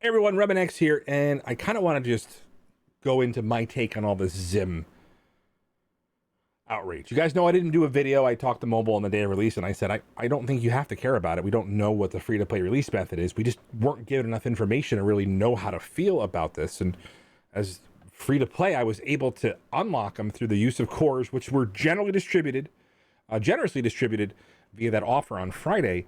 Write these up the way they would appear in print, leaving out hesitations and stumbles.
Hey everyone, RemanX here, and I kind of want to just go into my take on all this Zim outrage. You guys know I didn't do a video. I talked to mobile on the day of release, and I said, I don't think you have to care about it. We don't know what the free-to-play release method is. We just weren't given enough information to really know how to feel about this. And as free-to-play, I was able to unlock them through the use of cores, which were generally distributed, generously distributed via that offer on Friday.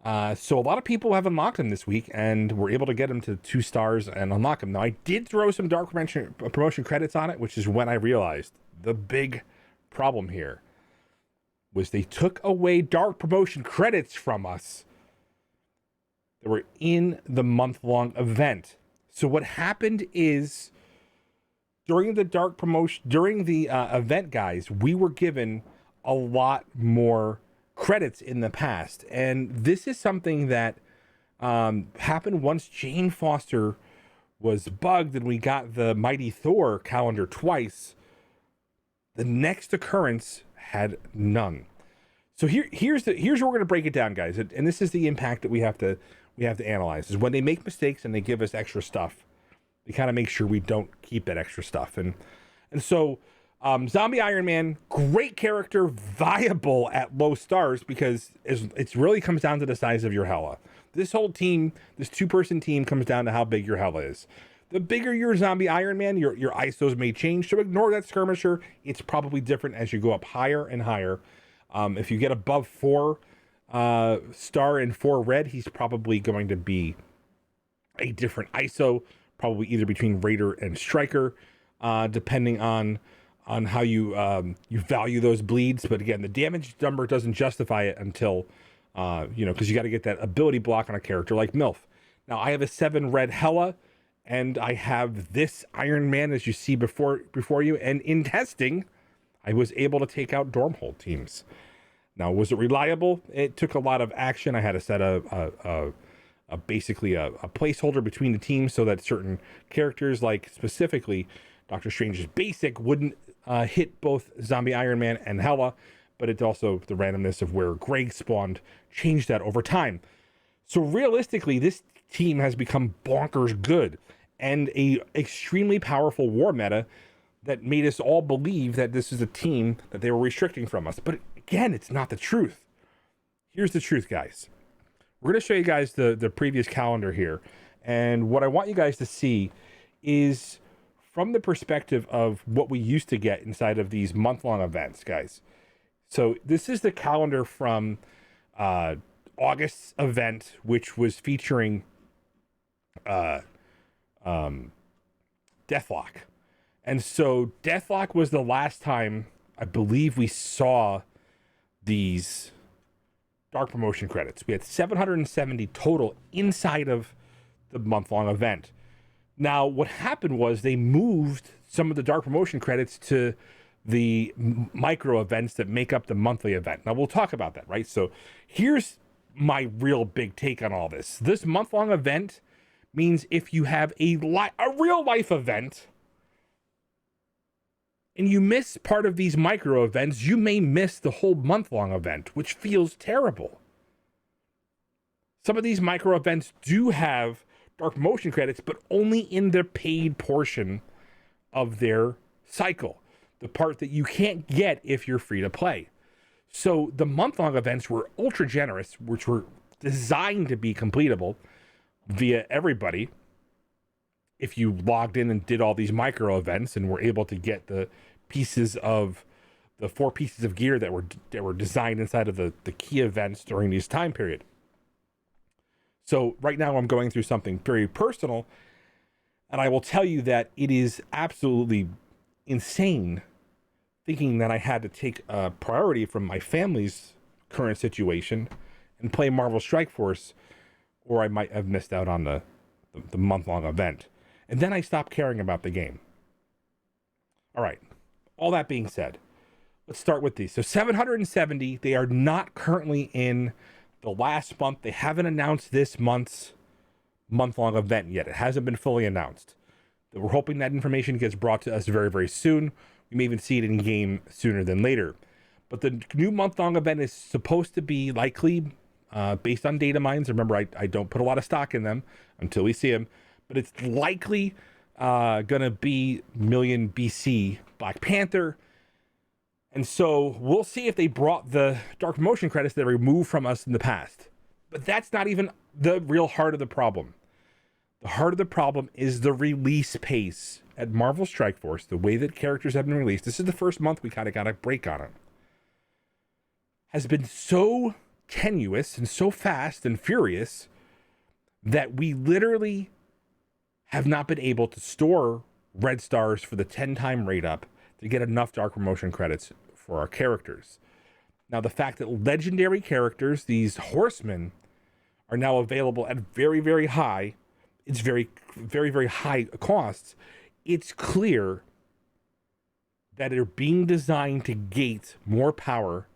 So a lot of people have unlocked them this week, and were able to get them to 2 stars and unlock them. Now, I did throw some dark promotion credits on it, which is when I realized the big problem here was they took away dark promotion credits from us that were in the month-long event. So what happened is during the dark promotion, during the event, guys, we were given a lot more credits in the past, and this is something that happened once Jane Foster was bugged and we got the Mighty Thor calendar twice. The next occurrence had none. So here's where we're going to break it down, guys, and this is the impact that we have to analyze. Is when they make mistakes and they give us extra stuff, they kind of make sure we don't keep that extra stuff. And so Zombie Iron Man, great character, viable at low stars, because it really comes down to the size of your hella. This whole team, this 2-person team, comes down to how big your hella is. The bigger your Zombie Iron Man, your ISOs may change, so ignore that skirmisher. It's probably different as you go up higher and higher. If you get above 4 star and 4 red, he's probably going to be a different ISO, probably either between Raider and Striker, depending on how you value those bleeds. But again, the damage number doesn't justify it until because you got to get that ability block on a character like MILF. Now, I have a 7 red hella, and I have this Iron Man, as you see before you, and in testing I was able to take out Dormhold teams. Now, was it reliable? It took a lot of action. I had to set basically a placeholder between the teams so that certain characters, like specifically Doctor Strange's basic, wouldn't hit both Zombie Iron Man and Hela, but it's also the randomness of where Greg spawned changed that over time. So realistically, this team has become bonkers good and a extremely powerful war meta that made us all believe that this is a team that they were restricting from us. But again, it's not the truth. Here's the truth, guys. We're going to show you guys the previous calendar here. And what I want you guys to see is from the perspective of what we used to get inside of these month-long events, guys. So this is the calendar from August's event, which was featuring Deathlock. And so Deathlock was the last time I believe we saw these dark promotion credits. We had 770 total inside of the month-long event. Now, what happened was they moved some of the dark promotion credits to the micro events that make up the monthly event. Now, we'll talk about that, right? So here's my real big take on all this. This month-long event means if you have a real-life event and you miss part of these micro events, you may miss the whole month-long event, which feels terrible. Some of these micro events do have dark promotion credits, but only in the paid portion of their cycle, the part that you can't get if you're free to play. So the month-long events were ultra generous, which were designed to be completable via everybody. If you logged in and did all these micro events and were able to get the pieces of the 4 pieces of gear that were designed inside of the key events during this time period. So right now I'm going through something very personal, and I will tell you that it is absolutely insane thinking that I had to take a priority from my family's current situation and play Marvel Strike Force, or I might have missed out on the month-long event. And then I stopped caring about the game. All right, all that being said, let's start with these. So 770, they are not currently in the last month. They haven't announced this month's month-long event yet. It hasn't been fully announced. We're hoping that information gets brought to us very, very soon. We may even see it in game sooner than later. But the new month-long event is supposed to be likely based on data mines. Remember, I don't put a lot of stock in them until we see them, but it's likely going to be million BC Black Panther. And so we'll see if they brought the dark promotion credits that removed from us in the past. But that's not even the real heart of the problem. The heart of the problem is the release pace at Marvel Strike Force, the way that characters have been released. This is the first month we kind of got a break on it. Has been so tenuous and so fast and furious that we literally have not been able to store red stars for the 10-time rate up to get enough dark promotion credits for our characters. Now, the fact that legendary characters, these horsemen, are now available at very, very high, it's very, very, very high costs. It's clear that they're being designed to gate more power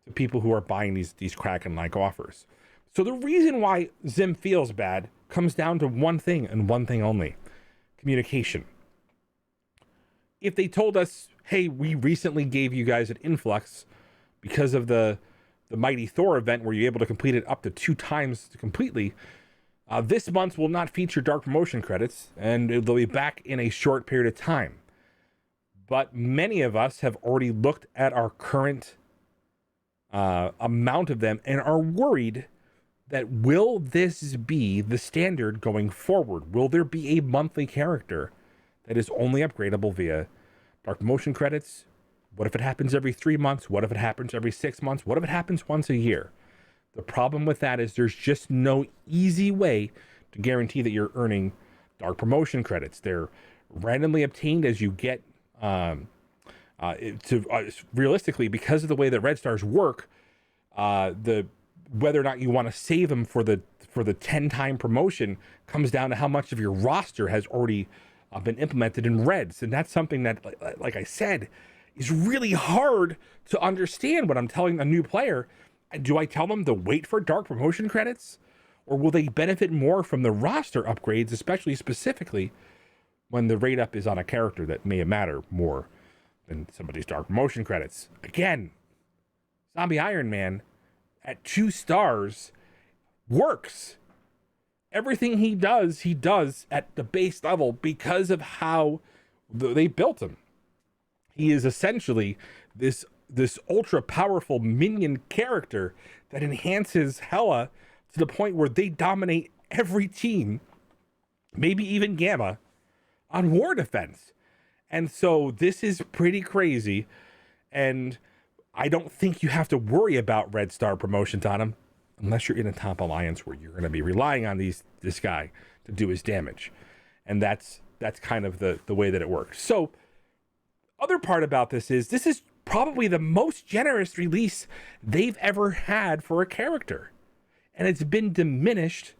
to people who are buying these Kraken-like offers. So the reason why Zim feels bad comes down to one thing and one thing only: communication. If they told us, hey, we recently gave you guys an influx because of the Mighty Thor event where you're able to complete it up to 2 times completely, this month will not feature dark promotion credits, and they'll be back in a short period of time. But many of us have already looked at our current amount of them and are worried that will this be the standard going forward? Will there be a monthly character that is only upgradable via dark promotion credits? What if it happens every 3 months? What if it happens every 6 months? What if it happens once a year? The problem with that is there's just no easy way to guarantee that you're earning dark promotion credits. They're randomly obtained as you get realistically, because of the way that red stars work, whether or not you want to save them for the 10-time promotion comes down to how much of your roster has already been implemented in reds. And that's something that, like I said, is really hard to understand when I'm telling a new player. Do I tell them to wait for dark promotion credits, or will they benefit more from the roster upgrades, especially specifically when the rate up is on a character that may matter more than somebody's dark promotion credits? Again, Zombie Iron Man at 2 stars works. Everything he does at the base level because of how they built him. He is essentially this ultra powerful minion character that enhances Hela to the point where they dominate every team, maybe even Gamma, on war defense. And so this is pretty crazy, and I don't think you have to worry about red star promotions on him unless you're in a top alliance where you're going to be relying on this guy to do his damage. And that's kind of the way that it works. So other part about this is probably the most generous release they've ever had for a character. And it's been diminished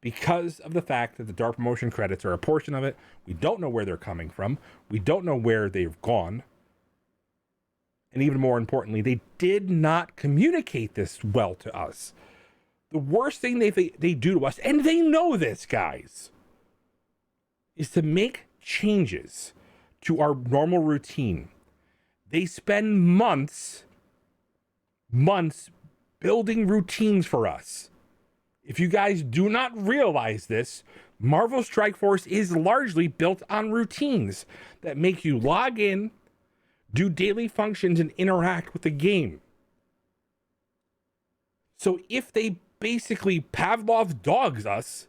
because of the fact that the dark promotion credits are a portion of it. We don't know where they're coming from. We don't know where they've gone. And even more importantly, they did not communicate this well to us. The worst thing they do to us, and they know this, guys, is to make changes to our normal routine. They spend months building routines for us. If you guys do not realize this, Marvel Strike Force is largely built on routines that make you log in, do daily functions, and interact with the game. So if they basically Pavlov dogs us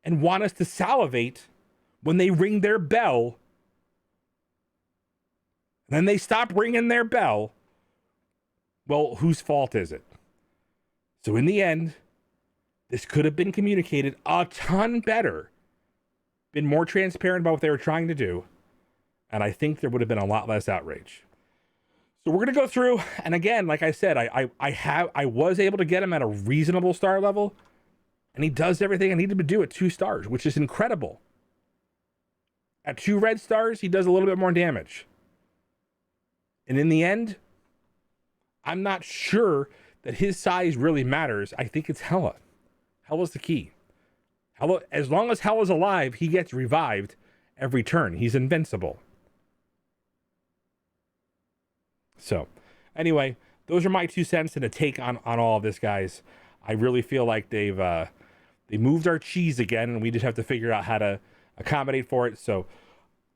and want us to salivate when they ring their bell, and then they stop ringing their bell, well, whose fault is it? So in the end, this could have been communicated a ton better, been more transparent about what they were trying to do, and I think there would have been a lot less outrage. So we're going to go through, and again, like I said, I was able to get him at a reasonable star level, and he does everything I need him to do at 2 stars, which is incredible. At 2 red stars, he does a little bit more damage. And in the end, I'm not sure that his size really matters. I think it's Hela. Hela's the key. Hela, as long as Hela's alive, he gets revived every turn. He's invincible. So, anyway, those are my 2 cents and a take on all of this, guys. I really feel like they moved our cheese again, and we just have to figure out how to accommodate for it. So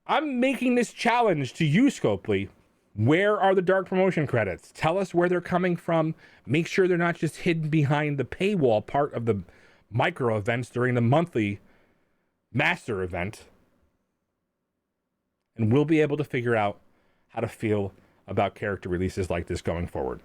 I'm making this challenge to you, Scopely. Where are the dark promotion credits? Tell us where they're coming from. Make sure they're not just hidden behind the paywall part of the micro events during the monthly master event. And we'll be able to figure out how to feel about character releases like this going forward.